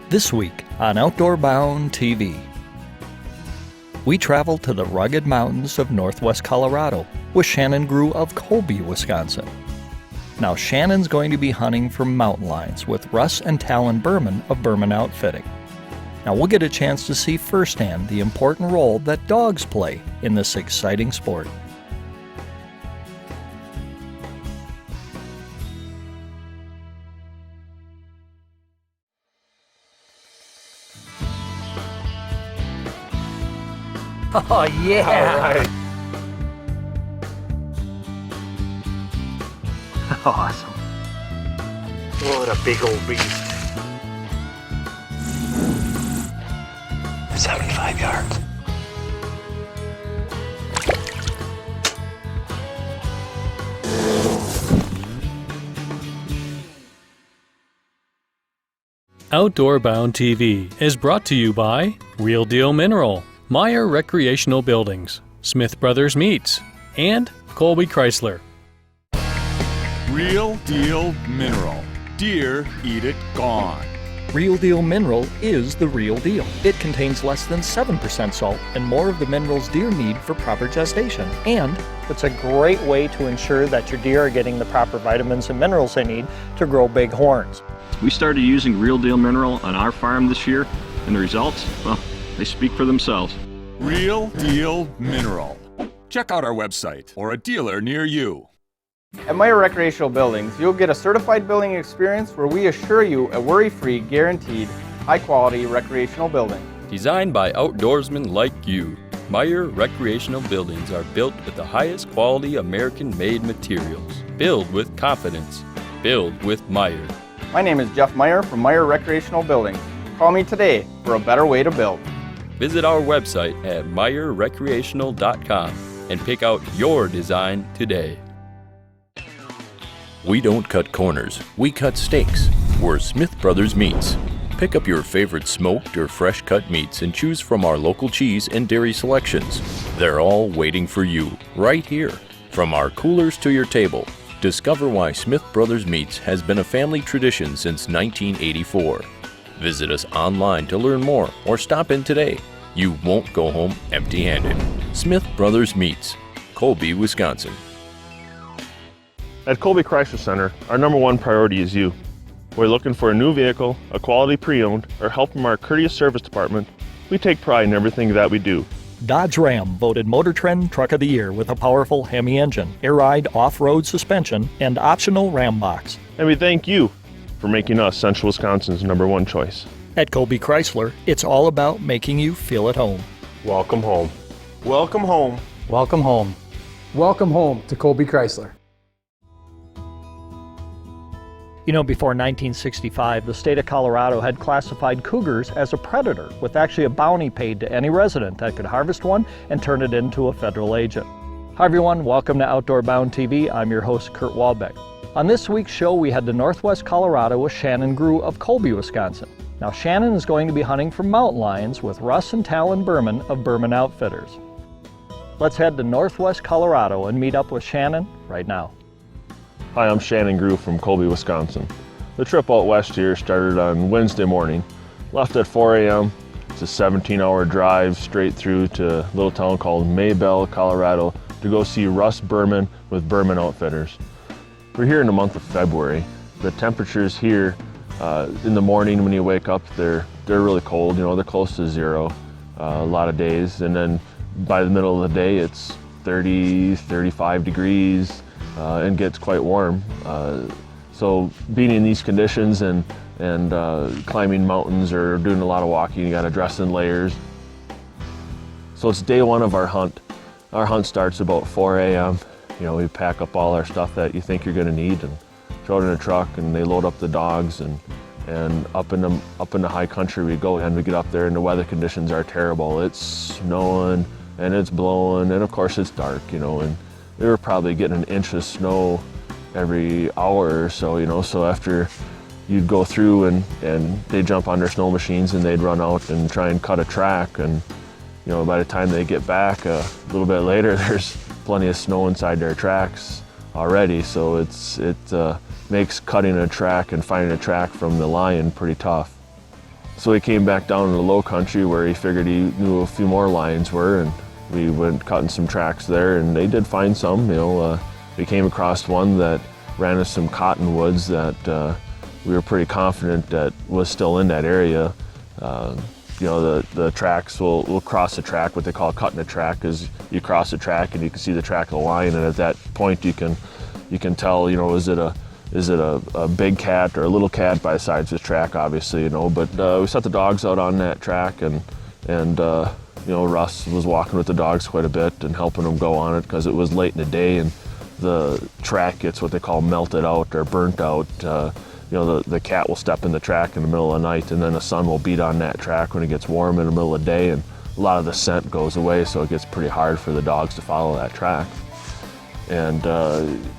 This week on Outdoor Bound TV, we travel to the rugged mountains of northwest Colorado with Shannon Grewe of Colby, Wisconsin. Now Shannon's going to be hunting for mountain lions with Russ and Talon Behrman of Behrman Outfitting. Now we'll get a chance to see firsthand the important role that dogs play in this exciting sport. Oh, yeah! All right. Awesome. What a big old beast. 75 yards. Outdoor Bound TV is brought to you by Real Deal Mineral, Meyer Recreational Buildings, Smith Brothers Meats, and Colby Chrysler. Real Deal Mineral. Deer eat it gone. Real Deal Mineral is the real deal. It contains less than 7% salt and more of the minerals deer need for proper gestation. And it's a great way to ensure that your deer are getting the proper vitamins and minerals they need to grow big horns. We started using Real Deal Mineral on our farm this year, and the results, well, they speak for themselves. Real Deal Mineral. Check out our website or a dealer near you. At Meyer Recreational Buildings, you'll get a certified building experience where we assure you a worry-free, guaranteed, high-quality recreational building. Designed by outdoorsmen like you, Meyer Recreational Buildings are built with the highest quality American-made materials. Build with confidence. Build with Meyer. My name is Jeff Meyer from Meyer Recreational Buildings. Call me today for a better way to build. Visit our website at meyerrecreational.com and pick out your design today. We don't cut corners, we cut steaks. We're Smith Brothers Meats. Pick up your favorite smoked or fresh cut meats and choose from our local cheese and dairy selections. They're all waiting for you, right here. From our coolers to your table, discover why Smith Brothers Meats has been a family tradition since 1984. Visit us online to learn more or stop in today. You won't go home empty-handed. Smith Brothers Meats, Colby, Wisconsin. At Colby Chrysler Center, our number one priority is you. We're looking for a new vehicle, a quality pre-owned, or help from our courteous service department. We take pride in everything that we do. Dodge Ram voted Motor Trend Truck of the Year with a powerful Hemi engine, air ride off-road suspension, and optional Ram box. And we thank you for making us Central Wisconsin's number one choice. At Colby Chrysler, it's all about making you feel at home. Welcome home. Welcome home. Welcome home. Welcome home to Colby Chrysler. You know, before 1965, the state of Colorado had classified cougars as a predator, with actually a bounty paid to any resident that could harvest one and turn it into a federal agent. Hi everyone, welcome to Outdoor Bound TV. I'm your host, Kurt Walbeck. On this week's show, we head to northwest Colorado with Shannon Grewe of Colby, Wisconsin. Now, Shannon is going to be hunting for mountain lions with Russ and Talon Behrman of Behrman Outfitters. Let's head to northwest Colorado and meet up with Shannon right now. Hi, I'm Shannon Grewe from Colby, Wisconsin. The trip out west here started on Wednesday morning. Left at 4 a.m. It's a 17-hour drive straight through to a little town called Maybell, Colorado to go see Russ Behrman with Behrman Outfitters. We're here in the month of February. The temperatures here in the morning when you wake up, they're really cold. You know, they're close to zero a lot of days. And then by the middle of the day, it's 30, 35 degrees. And gets quite warm. So being in these conditions and climbing mountains or doing a lot of walking, you gotta dress in layers. So it's day one of our hunt. Our hunt starts about 4 a.m. You know, we pack up all our stuff that you think you're gonna need and throw it in a truck, and they load up the dogs, and up in the high country we go, and we get up there and the weather conditions are terrible. It's snowing and it's blowing, and of course it's dark, you know, and we were probably getting an inch of snow every hour or so, you know, so after you'd go through and they'd jump on their snow machines and they'd run out and try and cut a track, and you know, by the time they get back a little bit later, there's plenty of snow inside their tracks already, so it makes cutting a track and finding a track from the lion pretty tough. So he came back down to the low country where he figured he knew a few more lions were, and we went cutting some tracks there, and they did find some. We came across one that ran us some cottonwoods that we were pretty confident that was still in that area. The tracks will cross the track. What they call cutting a track is you cross the track and you can see the track of the lion, and at that point you can tell, is it a big cat or a little cat by the sides of the track, obviously, But we set the dogs out on that track, and Russ was walking with the dogs quite a bit and helping them go on it because it was late in the day and the track gets what they call melted out or burnt out. The cat will step in the track in the middle of the night, and then the sun will beat on that track when it gets warm in the middle of the day, and a lot of the scent goes away, so it gets pretty hard for the dogs to follow that track. And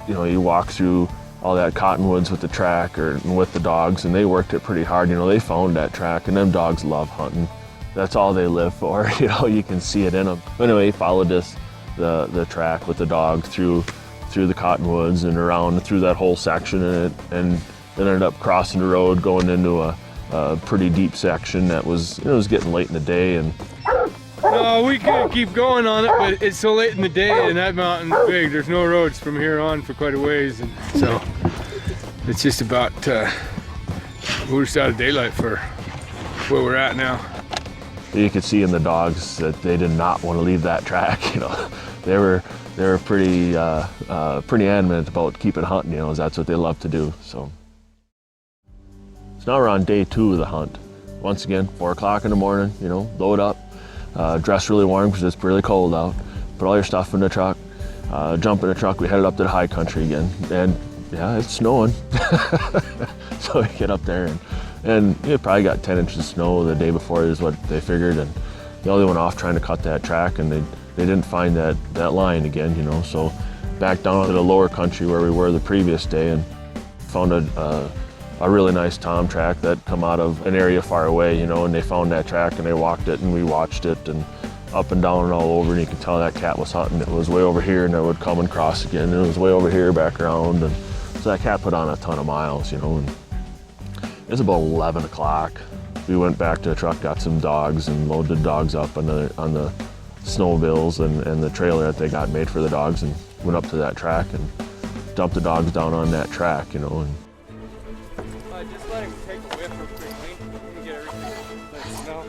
you walk through all that cottonwoods with the track and with the dogs, and they worked it pretty hard. They found that track, and them dogs love hunting. That's all they live for. You can see it in them. Anyway, he followed the track with the dog through the cottonwoods and around through that whole section, and then ended up crossing the road, going into a pretty deep section that was getting late in the day. And no, we could keep going on it, but it's so late in the day and that mountain's big. There's no roads from here on for quite a ways, and so it's just about we're just out of daylight for where we're at now. You could see in the dogs that they did not want to leave that track. They were pretty adamant about keeping hunting. That's what they love to do. So now we're on day 2 of the hunt. Once again, 4 o'clock in the morning. Load up, dress really warm because it's really cold out. Put all your stuff in the truck, jump in the truck. We headed up to the high country again, and yeah, it's snowing. So we get up there and it probably got 10 inches of snow the day before is what they figured, and they went off trying to cut that track, and they didn't find that lion again, So back down to the lower country where we were the previous day, and found a really nice tom track that come out of an area far away, and they found that track and they walked it and we watched it, and up and down and all over, and you could tell that cat was hunting. It was way over here and it would come and cross again, and it was way over here, back around, and so that cat put on a ton of miles, and it was about 11 o'clock. We went back to the truck, got some dogs, and loaded the dogs up on the snowmobiles and the trailer that they got made for the dogs, and went up to that track and dumped the dogs down on that track, and just let him take a whiff real quickly. Let me get everything. Let it smell.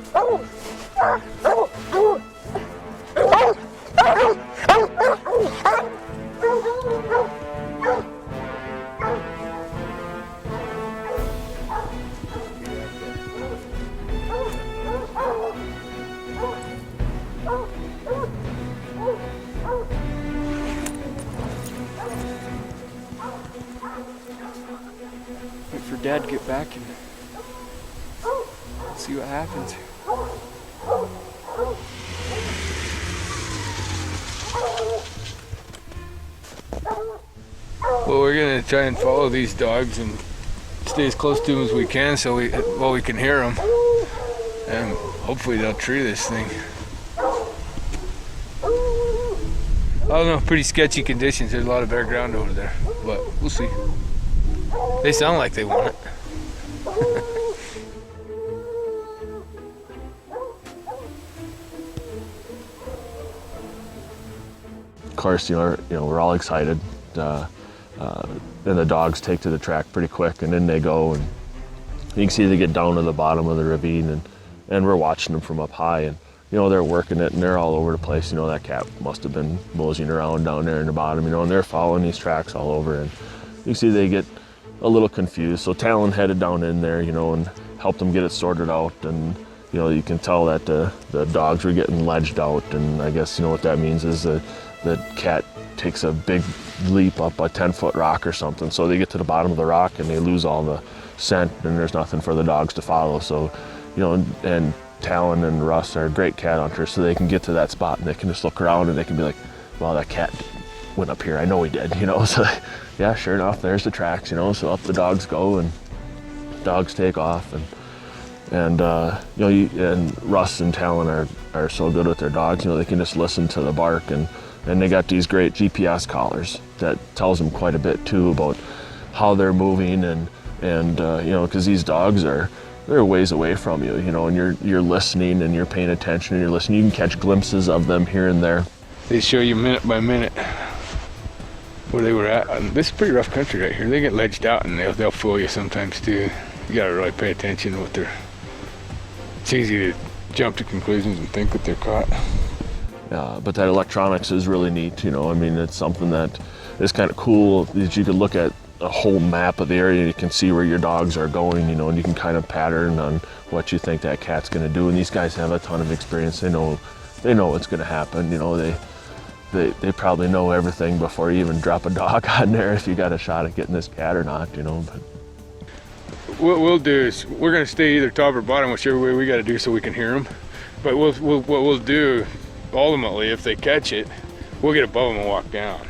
Wait for Dad to get back and see what happens. Well, we're gonna try and follow these dogs and stay as close to them as we can, so we can hear them, and hopefully they'll tree this thing. I don't know, pretty sketchy conditions. There's a lot of bare ground over there, but we'll see. They sound like they want it. of course, we're all excited. And the dogs take to the track pretty quick, and in they go, and you can see they get down to the bottom of the ravine, and we're watching them from up high, and they're working it, and they're all over the place. That cat must have been moseying around down there in the bottom, and they're following these tracks all over, and you can see they get a little confused. So Talon headed down in there, and helped them get it sorted out, and you can tell that the dogs were getting ledged out, and I guess what that means is that the cat takes a big leap up a 10-foot rock or something. So they get to the bottom of the rock and they lose all the scent, and there's nothing for the dogs to follow. So, and Talon and Russ are great cat hunters, so they can get to that spot and they can just look around and they can be like, well, that cat went up here. I know he did, So yeah, sure enough, there's the tracks, so up the dogs go, and dogs take off, and Russ and Talon are so good with their dogs, they can just listen to the bark, and they got these great GPS collars that tells them quite a bit too about how they're moving, and because these dogs are they're ways away from you, you know, and you're listening and you're paying attention and you're listening. You can catch glimpses of them here and there. They show you minute by minute where they were at. This is pretty rough country right here. They get ledged out and they'll fool you sometimes too. You gotta really pay attention to what they're. It's easy to jump to conclusions and think that they're caught. But that electronics is really neat, you know. I mean, it's something that is kind of cool that you can look at a whole map of the area and you can see where your dogs are going, you know, and you can kind of pattern on what you think that cat's going to do. And these guys have a ton of experience. They know what's going to happen, you know. They probably know everything before you even drop a dog on there if you got a shot at getting this cat or not, you know. But what we'll do is we're going to stay either top or bottom, whichever way we got to do so we can hear them. But what we'll do ultimately, if they catch it, we'll get above them and walk down.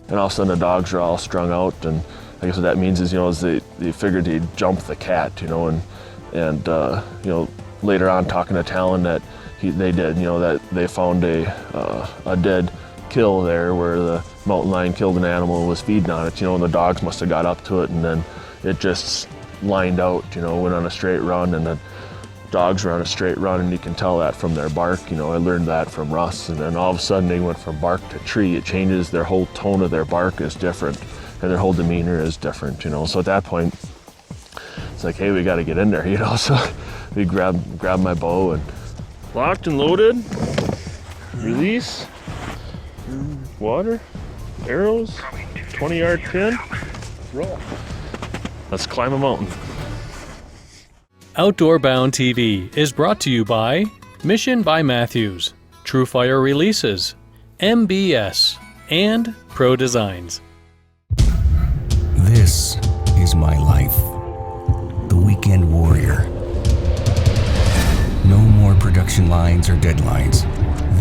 And all of a sudden the dogs are all strung out, and I guess what that means is, you know, is they figured they'd jump the cat, you know, and you know, later on talking to Talon that they did, you know, that they found a dead kill there where the mountain lion killed an animal and was feeding on it, you know, and the dogs must have got up to it, and then it just lined out, you know, went on a straight run, and the dogs were on a straight run, and you can tell that from their bark. You know, I learned that from Russ, and then all of a sudden they went from bark to tree. It changes, their whole tone of their bark is different, and their whole demeanor is different, you know. So at that point, it's like, hey, we got to get in there, you know. So we grabbed my bow and locked and loaded, release, water, arrows, 20-yard pin, roll. Let's climb a mountain. Outdoor Bound TV is brought to you by Mission by Matthews, True Fire Releases, MBS, and Pro Designs. This is my life. The weekend warrior. No more production lines or deadlines.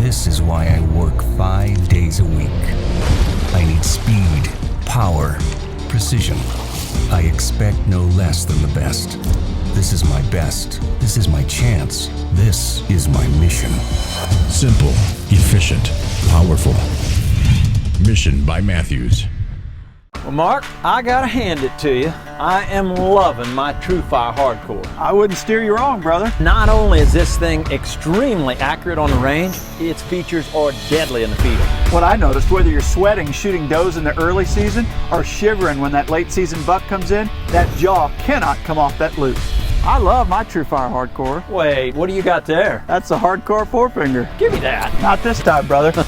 This is why I work 5 days a week. I need speed, power, precision. I expect no less than the best. This is my best. This is my chance. This is my mission. Simple, efficient, powerful. Mission by Matthews. Well, Mark, I gotta hand it to you. I am loving my TrueFire Hardcore. I wouldn't steer you wrong, brother. Not only is this thing extremely accurate on the range, its features are deadly in the field. What I noticed, whether you're sweating shooting does in the early season or shivering when that late season buck comes in, that jaw cannot come off that loop. I love my TrueFire Hardcore. Wait, what do you got there? That's a Hardcore forefinger. Give me that. Not this time, brother. The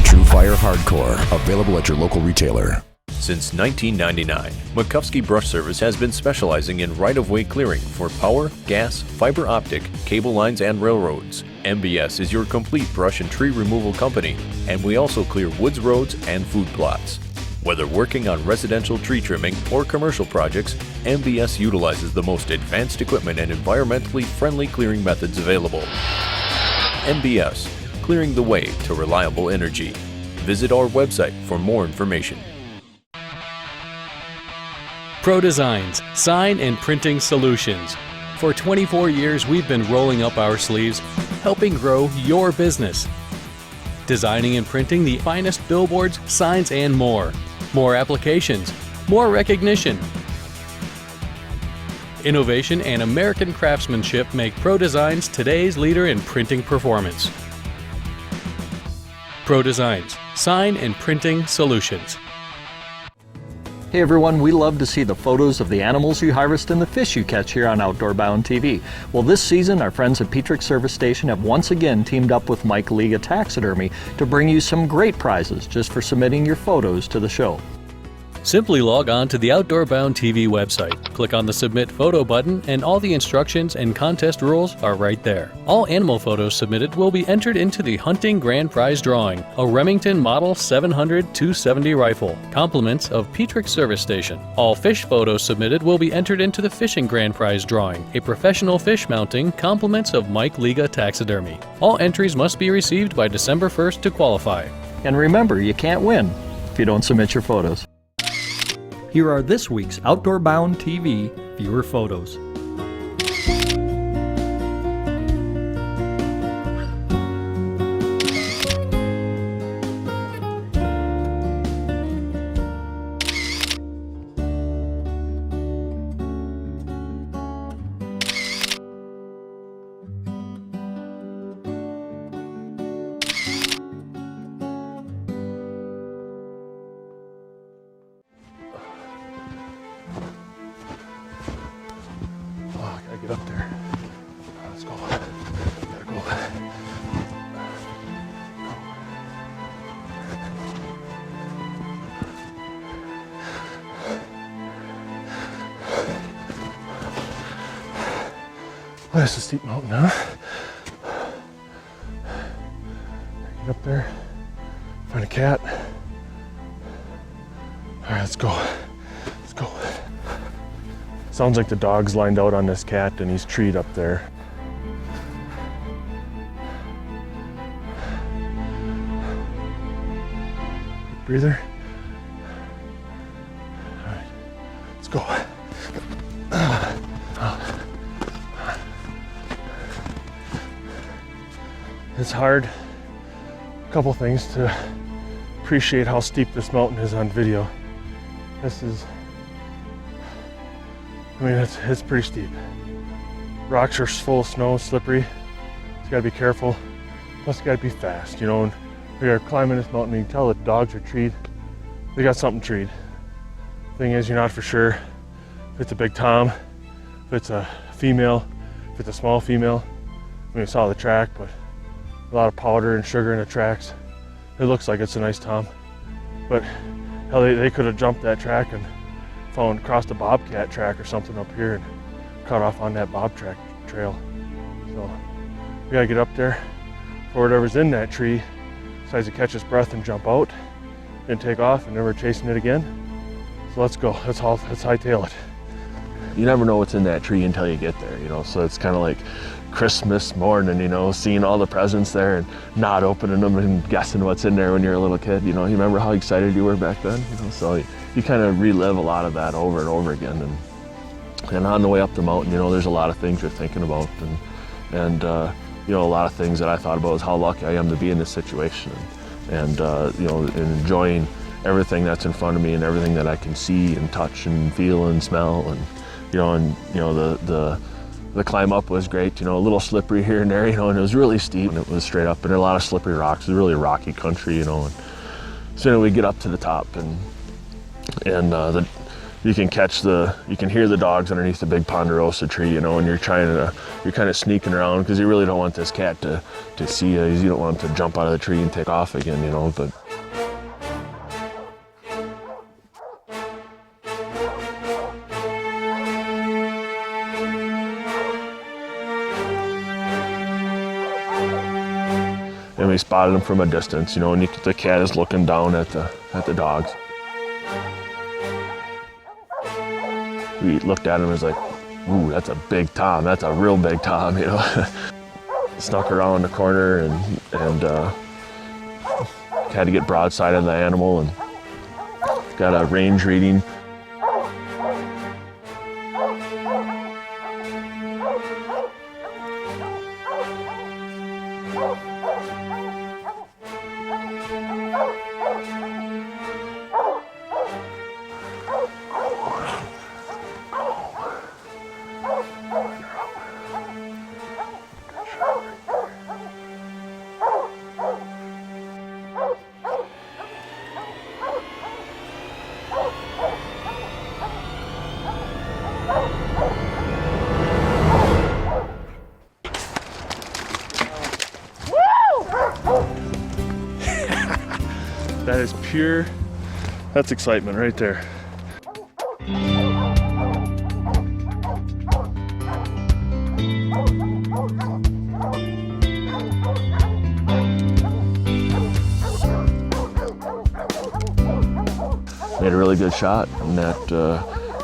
TrueFire Hardcore, available at your local retailer. Since 1999, Makowski Brush Service has been specializing in right-of-way clearing for power, gas, fiber optic, cable lines, and railroads. MBS is your complete brush and tree removal company, and we also clear woods roads and food plots. Whether working on residential tree trimming or commercial projects, MBS utilizes the most advanced equipment and environmentally friendly clearing methods available. MBS, clearing the way to reliable energy. Visit our website for more information. Pro Designs, Sign and Printing Solutions. For 24 years, we've been rolling up our sleeves, helping grow your business. Designing and printing the finest billboards, signs, and more. More applications, more recognition. Innovation and American craftsmanship make Pro Designs today's leader in printing performance. Pro Designs, Sign and Printing Solutions. Hey everyone, we love to see the photos of the animals you harvest and the fish you catch here on Outdoor Bound TV. Well, this season, our friends at Petrick Service Station have once again teamed up with Mike Liga Taxidermy to bring you some great prizes just for submitting your photos to the show. Simply log on to the Outdoor Bound TV website, click on the Submit Photo button, and all the instructions and contest rules are right there. All animal photos submitted will be entered into the Hunting Grand Prize Drawing, a Remington Model 700-270 rifle, compliments of Petrick Service Station. All fish photos submitted will be entered into the Fishing Grand Prize Drawing, a professional fish mounting, compliments of Mike Liga Taxidermy. All entries must be received by December 1st to qualify. And remember, you can't win if you don't submit your photos. Here are this week's Outdoor Bound TV viewer photos. Get up there. Let's go. Gotta go. Oh, that's a steep mountain, huh? Get up there, find a cat. All right, let's go. Let's go. Sounds like the dog's lined out on this cat and he's treed up there. Breather. All right, let's go. It's hard. A couple things to appreciate how steep this mountain is on video. This is, I mean, it's pretty steep. Rocks are full of snow, slippery. You gotta be careful. Plus, you gotta be fast. You know, when we are climbing this mountain, you can tell the dogs are treed. They got something treed. Thing is, you're not for sure if it's a big tom, if it's a female, if it's a small female. I mean, we saw the track, but a lot of powder and sugar in the tracks. It looks like it's a nice tom, but hell, they could have jumped that track and crossed a bobcat track or something up here and cut off on that bobcat trail. So we gotta get up there for whatever's in that tree decides to catch its breath and jump out and take off, and then we're chasing it again. So let's go. Let's hightail it. You never know what's in that tree until you get there, you know. So it's kind of like Christmas morning, you know, seeing all the presents there and not opening them and guessing what's in there when you're a little kid. You know, you remember how excited you were back then? You know, so you kind of relive a lot of that over and over again. And on the way up the mountain, you know, there's a lot of things you're thinking about, and you know, a lot of things that I thought about is how lucky I am to be in this situation, and you know, enjoying everything that's in front of me and everything that I can see and touch and feel and smell, and you know, the climb up was great, you know, a little slippery here and there, you know, and it was really steep and it was straight up and a lot of slippery rocks. It was really rocky country, you know, and so anyway, we get up to the top and you can hear the dogs underneath the big ponderosa tree, you know, and you're kind of sneaking around because you really don't want this cat to see you. You don't want him to jump out of the tree and take off again, you know, but and we spotted him from a distance, you know, and the cat is looking down at the dogs. We looked at him and was like, ooh, that's a big tom. That's a real big tom, you know. Snuck around the corner and had to get broadside of the animal and got a range reading. That is pure, that's excitement right there. Made a really good shot, and that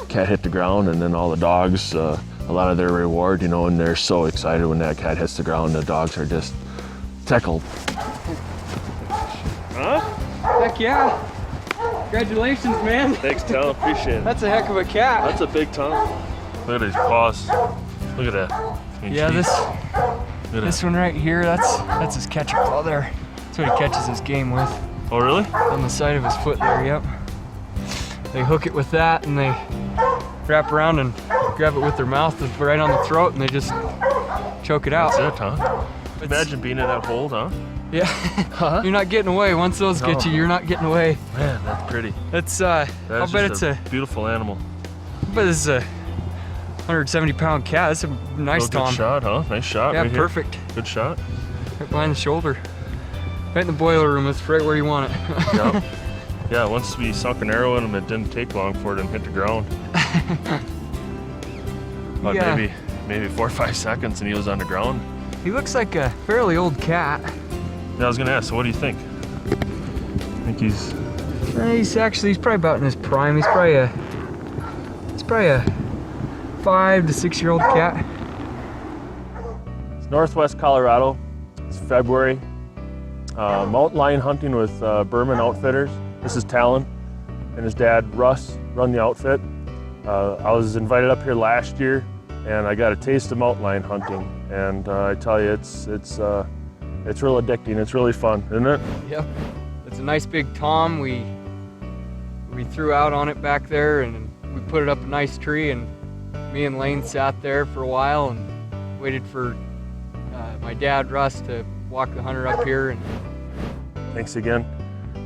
cat hit the ground, and then all the dogs, a lot of their reward, you know, and they're so excited when that cat hits the ground. The dogs are just tickled. Huh? Heck yeah. Congratulations, man. Thanks, Talon, appreciate it. That's a heck of a cat. That's a big tom. Look at his paws. Look at that. Yeah, this one right here, that's his catcher paw there. That's what he catches his game with. Oh, really? On the side of his foot there, yep. They hook it with that and they wrap around and grab it with their mouth right on the throat and they just choke it out. That's it, huh? Imagine being in that hold, huh? Yeah. Huh? You're not getting away. Once those get you, you're not getting away. Man, that's pretty. It's I'll bet it's a beautiful animal. But it's a 170-pound cat. That's a nice tom. Good shot, huh? Nice shot. Yeah, right perfect. Here. Good shot. Right behind the shoulder. Right in the boiler room. That's right where you want it. Yep. Yeah, once we sunk an arrow in him, it didn't take long for it to hit the ground. But Yeah. maybe 4 or 5 seconds and he was on the ground. He looks like a fairly old cat. Yeah, I was gonna ask, so what do you think? I think he's He's probably about in his prime. He's probably a 5 to 6 year old cat. It's northwest Colorado. It's February. Mountain lion hunting with Behrman Outfitters. This is Talon and his dad Russ run the outfit. I was invited up here last year and I got a taste of mountain lion hunting, and I tell you, it's real addicting. It's really fun, isn't it? Yep. It's a nice big tom. We threw out on it back there and we put it up a nice tree, and me and Lane sat there for a while and waited for my dad Russ to walk the hunter up here. And thanks again,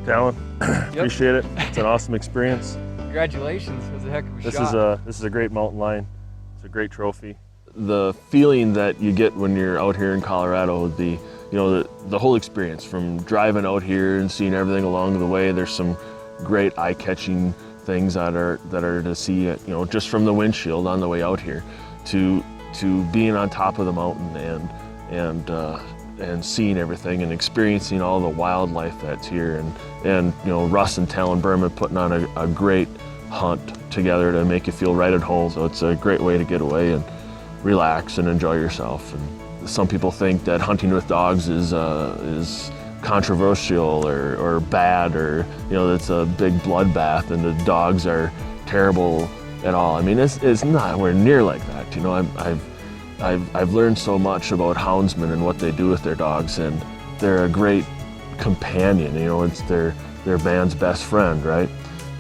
Talon. Appreciate it. It's an awesome experience. Congratulations. It was a heck of a shot. This is a great mountain lion. It's a great trophy. The feeling that you get when you're out here in Colorado, the whole experience from driving out here and seeing everything along the way. There's some great eye-catching things that are to see, just from the windshield on the way out here, to being on top of the mountain and seeing everything and experiencing all the wildlife that's here, and Russ and Talon Behrman putting on a great hunt together to make you feel right at home. So it's a great way to get away and relax and enjoy yourself. And some people think that hunting with dogs is controversial or bad, or it's a big bloodbath and the dogs are terrible at all. I mean, it's nowhere near like that. I've learned so much about houndsmen and what they do with their dogs, and they're a great companion. It's their band's best friend, right?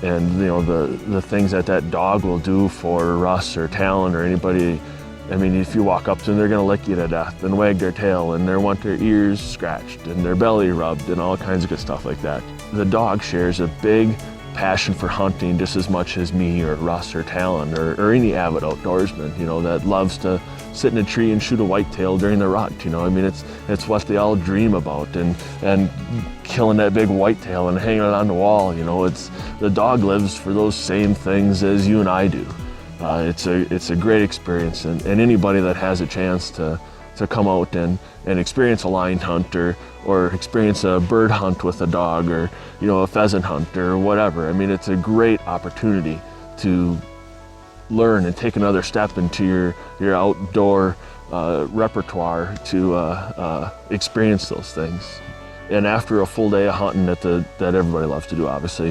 And the things that dog will do for Russ or Talon or anybody. I mean, if you walk up to them, they're gonna lick you to death and wag their tail, and they want their ears scratched and their belly rubbed and all kinds of good stuff like that. The dog shares a big passion for hunting just as much as me or Russ or Talon or any avid outdoorsman, that loves to sit in a tree and shoot a whitetail during the rut. I mean, it's what they all dream about, and killing that big whitetail and hanging it on the wall. The dog lives for those same things as you and I do. It's a great experience, and anybody that has a chance to come out and experience a lion hunt or experience a bird hunt with a dog, or a pheasant hunt or whatever. I mean, it's a great opportunity to learn and take another step into your outdoor repertoire to experience those things. And after a full day of hunting that everybody loves to do, obviously,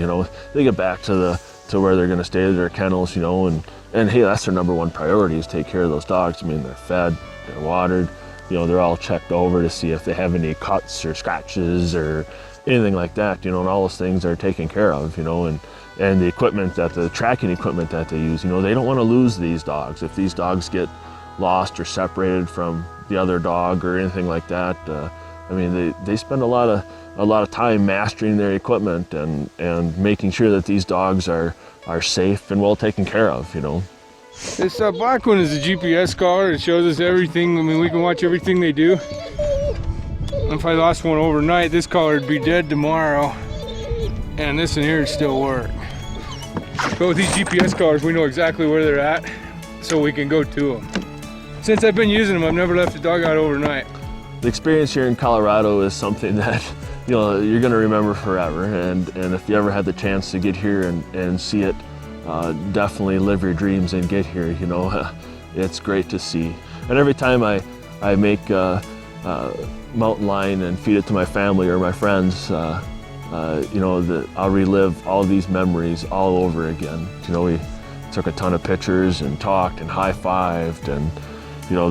they get back to where they're going to stay, their kennels, and hey, that's their number one priority, is take care of those dogs. I mean, they're fed, they're watered, they're all checked over to see if they have any cuts or scratches or anything like that, and all those things are taken care of, and the equipment the tracking equipment that they use, they don't want to lose these dogs. If these dogs get lost or separated from the other dog or anything like that, I mean, they spend a lot of time mastering their equipment and making sure that these dogs are safe and well taken care of. This black one is a GPS collar. It shows us everything. I mean, we can watch everything they do. If I lost one overnight, this collar would be dead tomorrow, and this one here would still work. But with these GPS collars, we know exactly where they're at, so we can go to them. Since I've been using them, I've never left a dog out overnight. The experience here in Colorado is something that you're going to remember forever, and if you ever had the chance to get here and see it, definitely live your dreams and get here. It's great to see. And every time I make mountain lion and feed it to my family or my friends, I'll relive all these memories all over again. We took a ton of pictures and talked and high-fived, and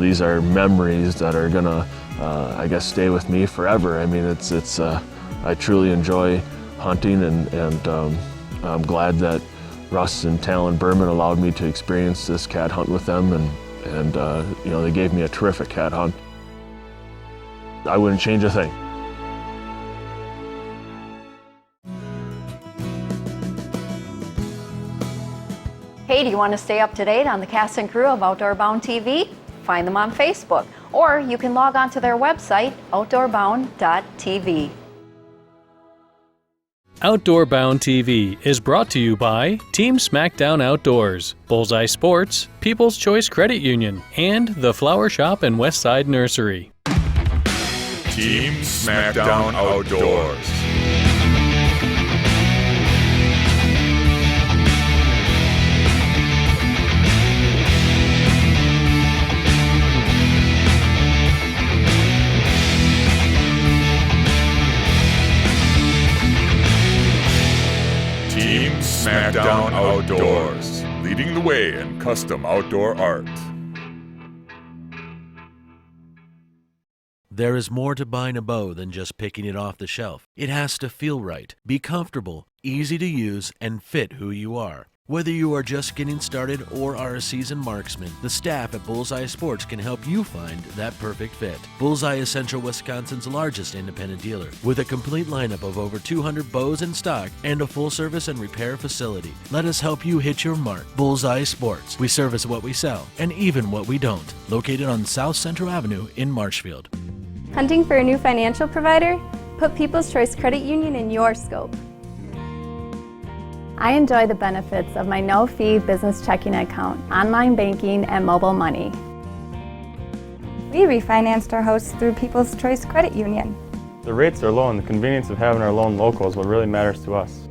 these are memories that are gonna I guess stay with me forever. I mean, it's I truly enjoy hunting, and I'm glad that Russ and Talon Behrman allowed me to experience this cat hunt with them, and they gave me a terrific cat hunt. I wouldn't change a thing. Hey Hey, do you want to stay up to date on the cast and crew of Outdoor Bound TV? Find them on Facebook, or you can log on to their website, outdoorbound.tv. Outdoor Bound TV is brought to you by Team Smackdown Outdoors, Bullseye Sports, People's Choice Credit Union, and The Flower Shop and Westside Nursery. Team Smackdown Outdoors. Team Smackdown Outdoors, leading the way in custom outdoor art. There is more to buying a bow than just picking it off the shelf. It has to feel right, be comfortable, easy to use, and fit who you are. Whether you are just getting started or are a seasoned marksman, the staff at Bullseye Sports can help you find that perfect fit. Bullseye is Central Wisconsin's largest independent dealer, with a complete lineup of over 200 bows in stock and a full service and repair facility. Let us help you hit your mark. Bullseye Sports. We service what we sell, and even what we don't. Located on South Central Avenue in Marshfield. Hunting for a new financial provider? Put People's Choice Credit Union in your scope. I enjoy the benefits of my no-fee business checking account, online banking, and mobile money. We refinanced our house through People's Choice Credit Union. The rates are low and the convenience of having our loan local is what really matters to us.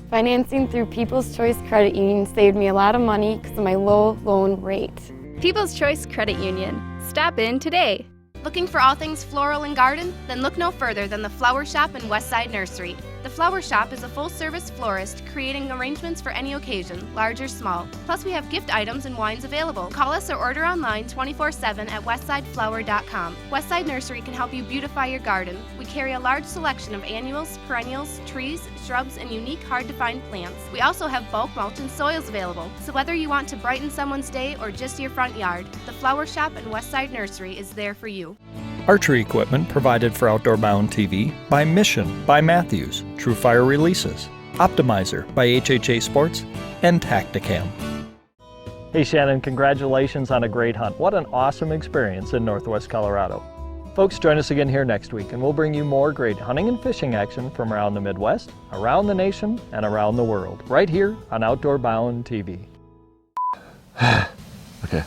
Financing through People's Choice Credit Union saved me a lot of money because of my low loan rate. People's Choice Credit Union. Stop in today. Looking for all things floral and garden? Then look no further than the Flower Shop and Westside Nursery. The Flower Shop is a full-service florist creating arrangements for any occasion, large or small. Plus we have gift items and wines available. Call us or order online 24/7 at westsideflower.com. Westside Nursery can help you beautify your garden. We carry a large selection of annuals, perennials, trees, shrubs, and unique hard-to-find plants. We also have bulk mulch and soils available. So whether you want to brighten someone's day or just your front yard, the Flower Shop and Westside Nursery is there for you. Archery equipment provided for Outdoor Bound TV by Mission by Matthews, True Fire Releases, Optimizer by HHA Sports, and Tacticam. Hey Shannon, congratulations on a great hunt. What an awesome experience in Northwest Colorado. Folks, join us again here next week and we'll bring you more great hunting and fishing action from around the Midwest, around the nation, and around the world, right here on Outdoor Bound TV. Okay.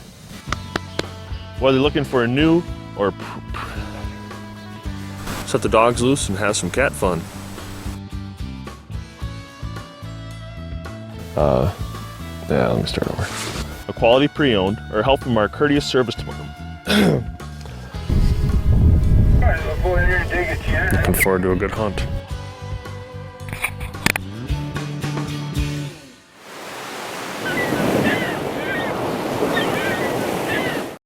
Whether looking for a new or set the dogs loose and have some cat fun. Yeah, let me start over. A quality pre-owned or help from our courteous service department. Looking forward to a good hunt.